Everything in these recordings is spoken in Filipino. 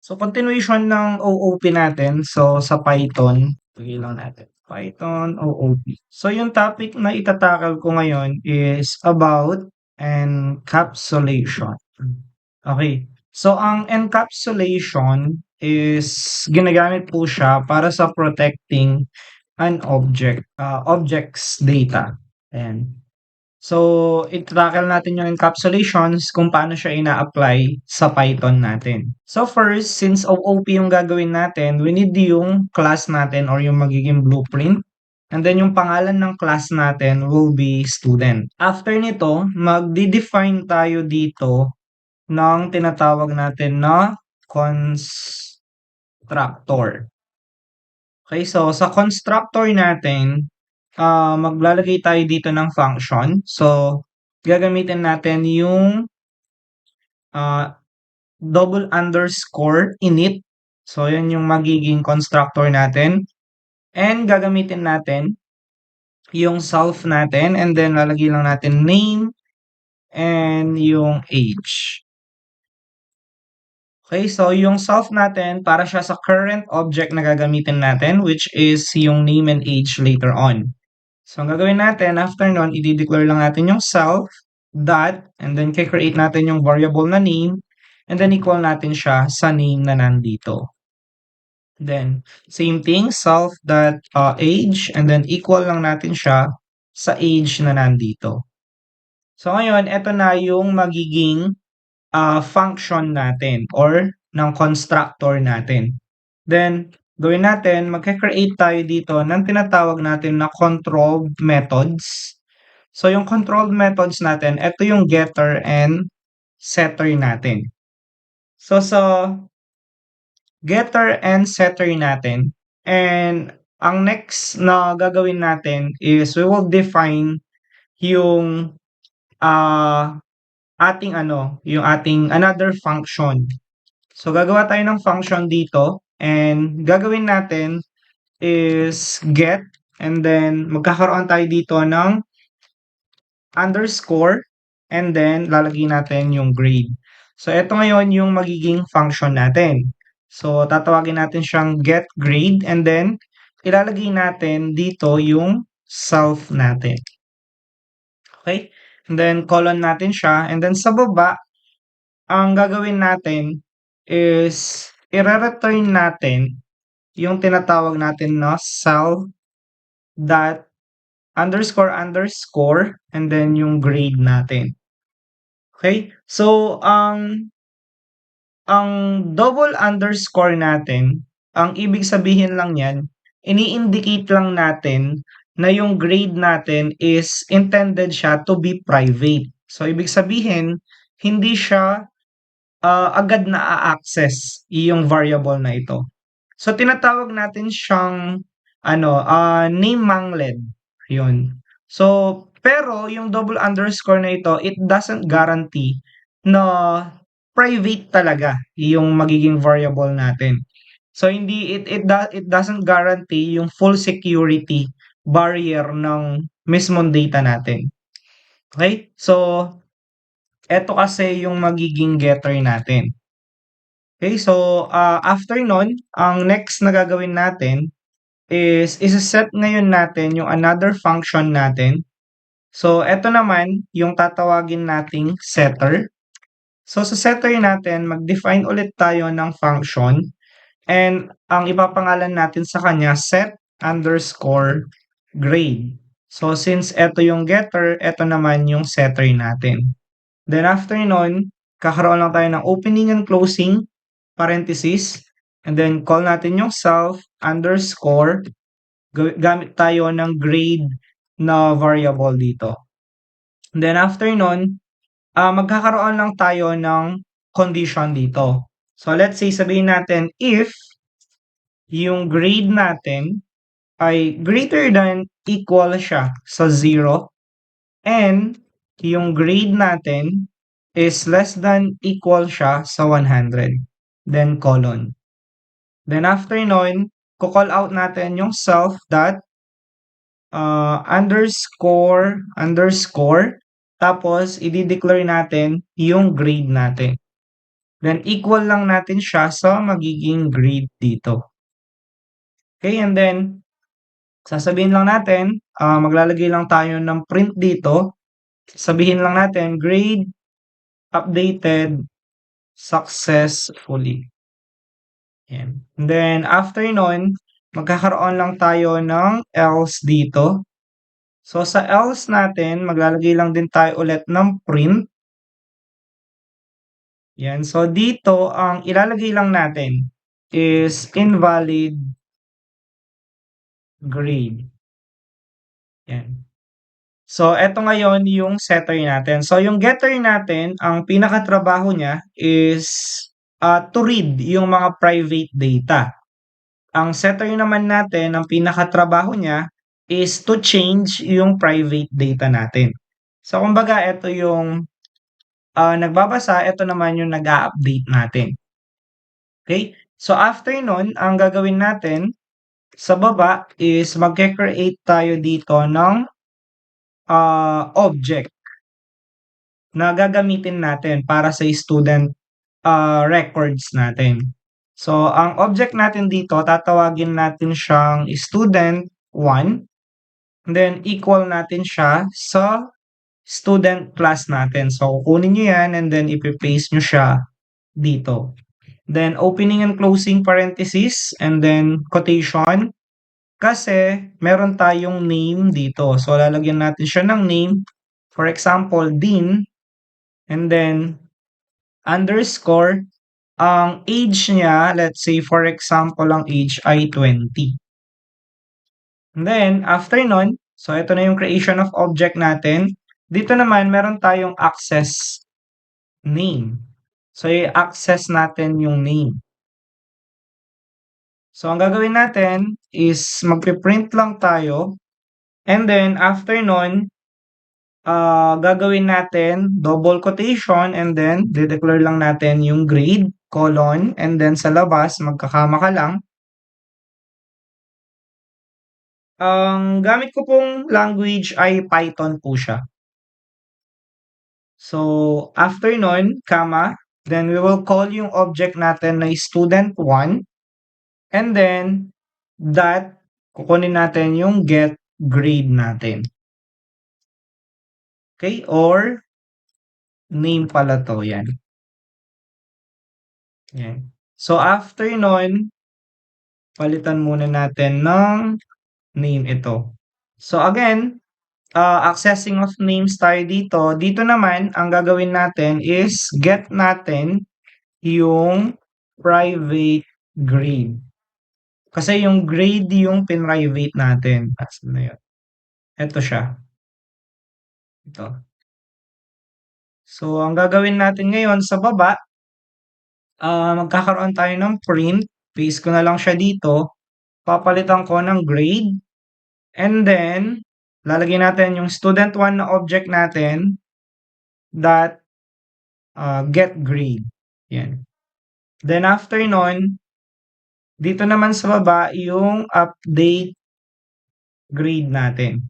So, continuation ng OOP natin. So, sa Python, lagay lang natin, Python OOP. So, yung topic na itatakal ko ngayon is about encapsulation. Okay. So, ang encapsulation is ginagamit po siya para sa protecting an object's data. And so, i-tackle natin yung encapsulations kung paano siya ina-apply sa Python natin. So first, since OOP yung gagawin natin, we need yung class natin or yung magiging blueprint. And then yung pangalan ng class natin will be student. After nito, magdi-define tayo dito ng tinatawag natin na constructor. Okay, so sa constructor natin, maglalagay tayo dito ng function. So, gagamitin natin yung ah, double underscore init. So, yan yung magiging constructor natin. And gagamitin natin yung self natin and then lalagay lang natin name and yung age. Okay, so yung self natin para siya sa current object na gagamitin natin which is yung name and age later on. So, ang gagawin natin, after nun, i-declare lang natin yung self, dot, and then create natin yung variable na name, and then equal natin siya sa name na nandito. Then, same thing, self dot age, and then equal lang natin siya sa age na nandito. So, ngayon, ito na yung magiging function natin or ng constructor natin. Then, gawin natin, magka-create tayo dito ng tinatawag natin na controlled methods. So, yung controlled methods natin, ito yung getter and setter natin. So, sa getter and setter natin, and ang next na gagawin natin is we will define yung ating yung ating another function. So, gagawa tayo ng function dito and gagawin natin is get and then magkakaroon tayo dito ng underscore and then lalagay natin yung grade. So, ito ngayon yung magiging function natin. So, tatawagin natin siyang get grade and then ilalagay natin dito yung self natin. Okay? And then colon natin siya and then sa baba, ang gagawin natin is i-return natin yung tinatawag natin na self dot underscore underscore and then yung grade natin. Okay? So, ang double underscore natin, ang ibig sabihin lang yan, ini-indicate lang natin na yung grade natin is intended siya to be private. So, ibig sabihin, hindi siya agad na a-access yung variable na ito. So, tinatawag natin siyang name mangled. Yun. So, pero yung double underscore na ito, it doesn't guarantee na private talaga yung magiging variable natin. So, hindi it doesn't guarantee yung full security barrier ng mismong data natin. Okay? So, eto kasi yung magiging getter natin. Okay, so after nun, ang next na gagawin natin is isa-set ngayon natin yung another function natin. So, eto naman yung tatawagin nating setter. So, sa setter natin, mag-define ulit tayo ng function and ang ipapangalan natin sa kanya set underscore grade. So, since eto yung getter, eto naman yung setter natin. Then after nun, kakaroon lang tayo ng opening and closing parenthesis and then call natin yung self underscore gamit tayo ng grade na variable dito. And then after nun, magkakaroon lang tayo ng condition dito. So let's say sabihin natin if yung grade natin ay greater than equal siya sa 0 and yung grade natin is less than equal siya sa 100. Then colon. Then after nun, ko-call out natin yung self dot underscore underscore tapos i-declare natin yung grade natin. Then equal lang natin siya sa magiging grade dito. Okay, and then sasabihin lang natin, maglalagay lang tayo ng print dito. Sabihin lang natin grade updated successfully. Yan. And then after nun, magkakaroon lang tayo ng else dito. So sa else natin, maglalagay lang din tayo ulit ng print. Yan. So dito, ang ilalagay lang natin is invalid grade. Yan. So eto ngayon yung setter natin. So yung getter natin, ang pinakatrabaho niya is to read yung mga private data. Ang setter naman natin, ang pinakatrabaho niya is to change yung private data natin. So kumbaga eto yung nagbabasa, eto naman yung nag-a-update natin. Okay? So after nun, ang gagawin natin sa baba is magke-create tayo dito ng object na gagamitin natin para sa student records natin. So ang object natin dito, tatawagin natin siyang student1, then equal natin siya sa student class natin. So kukunin niyo yan and then ipi-paste niyo siya dito. Then opening and closing parenthesis and then quotation. Kasi meron tayong name dito. So lalagyan natin siya ng name. For example, Dean. And then underscore. Ang age niya, let's say for example, ang age ay 20. And then after nun, so ito na yung creation of object natin. Dito naman meron tayong access name. So i-access natin yung name. So ang gagawin natin is magpe-print lang tayo. And then after nun, gagawin natin double quotation and then de-declare lang natin yung grade, colon, and then sa labas magkakama ka lang. Ang gamit ko pong language ay Python po siya. So after nun, comma, then we will call yung object natin na student1 and then that kukunin natin yung get grade natin. Okay? Or name pala to, yan. Yan. So after nun, palitan muna natin ng name ito. So again, accessing of names tayo dito. Dito naman, ang gagawin natin is get natin yung private grade. Kasi yung grade yung pinrivate natin. Asan na yun? Ito siya. Ito. So, ang gagawin natin ngayon sa baba, magkakaroon tayo ng print. Paste ko na lang siya dito. Papalitan ko ng grade. And then, lalagyan natin yung student1 na object natin that get grade. Yan. Then after nun, dito naman sa baba yung update grade natin.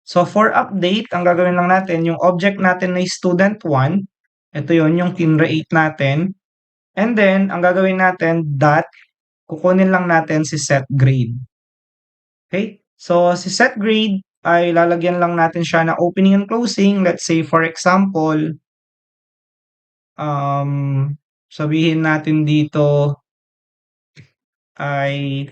So for update, ang gagawin lang natin, yung object natin na student1, ito yon yung kinreate natin. And then, ang gagawin natin, dot, kukunin lang natin si set grade. Okay? So si set grade ay lalagyan lang natin siya na opening and closing. Let's say for example, sabihin natin dito ay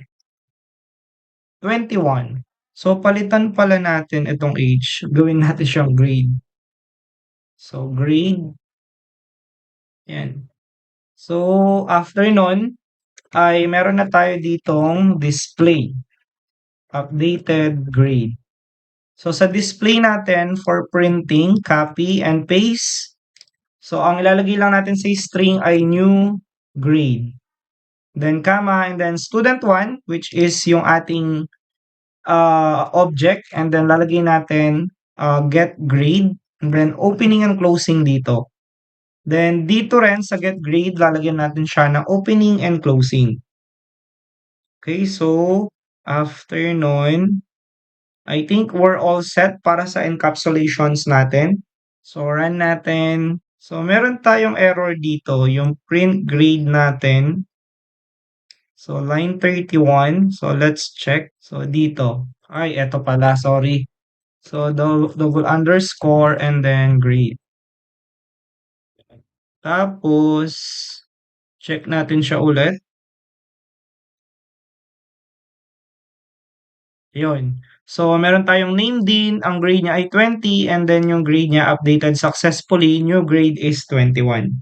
21. So palitan pala natin itong age, gawin natin siyang grade. So grade, yan. So after nun, ay meron na tayo ditong display, updated grade. So sa display natin for printing, copy and paste. So ang ilalagay lang natin sa string ay new grade. Then comma and then student1 which is yung ating object and then lalagay natin get grade and then opening and closing dito. Then dito rin sa get grade lalagyan natin siya ng opening and closing. Okay, so after nun, I think we're all set para sa encapsulations natin. So run natin. So, meron tayong error dito, yung print grade natin. So, line 31. So, let's check. So, dito. Ay, eto pala, sorry. So, double underscore and then grade. Tapos, check natin siya ulit. Yun. So, meron tayong name din, ang grade niya ay 20 and then yung grade niya updated successfully, new grade is 21.